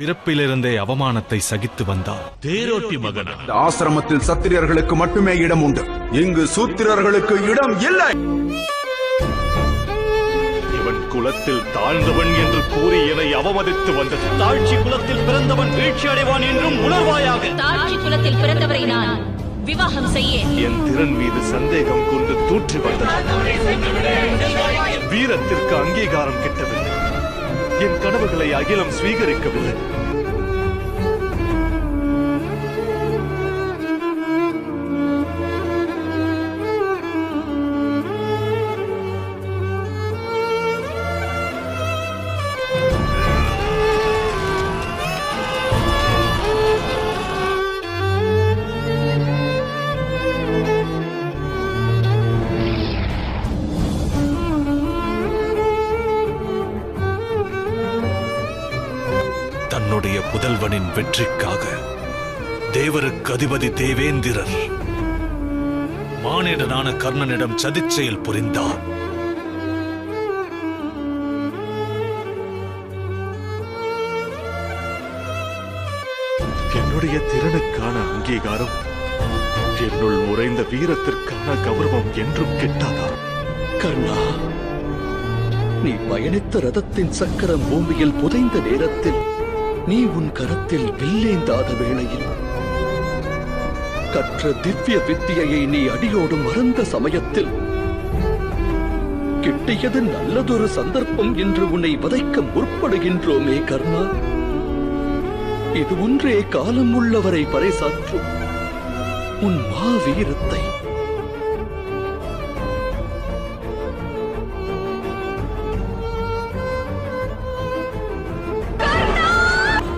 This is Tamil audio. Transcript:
பிறப்பிலிருந்தே அவமானத்தை சகித்து வந்தார். தேரோட்டி மகனா? இந்த ஆசிரமத்தில் சத்திரியர்களுக்கு மட்டுமே இடம் உண்டு. இங்கு சூத்திரர்களுக்கு இடம் இல்லை. இவன் குலத்தில் தாழ்ந்தவன் என்று கூறி என்னை அவமதித்து வந்தது. தாழ்ச்சி குலத்தில் பிறந்தவன் வீழ்ச்சி அடைவான் என்றும் உணர்வாயாக. தாழ்ச்சி குலத்தில் பிறந்தவரை நான் விவாகம் செய்ய என் திறன் மீது சந்தேகம் கொண்டு தூற்றி வந்தது. வீரத்திற்கு அங்கீகாரம் கிட்டவில்லை. என் கனவுகளை அகிலம் ஸ்வீகரிக்கவில்லை. தன்னுடைய புதல்வனின் வெற்றிக்காக தேவருக்கு அதிபதி தேவேந்திரர் மானிடனான கர்ணனிடம் சதிச்செயல் புரிந்தார். என்னுடைய திறனுக்கான அங்கீகாரம், என்னுள் உறைந்த வீரத்திற்கான கௌரவம் என்றும் கிட்டாதா? கர்ணா, நீ பயணித்த ரதத்தின் சக்கரம் பூமியில் புதைந்த நேரத்தில், நீ உன் கரத்தில் வில்லேந்தாத வேளையில், கற்ற திவ்ய வித்தியை நீ அடியோடு மறந்த சமயத்தில், கிட்டியது நல்லதொரு சந்தர்ப்பம் என்று உன்னை வதைக்க முற்படுகின்றோமே கர்ணா. இது ஒன்றே காலம் உள்ளவரை பறைசாற்றும் உன் மாவீரத்தை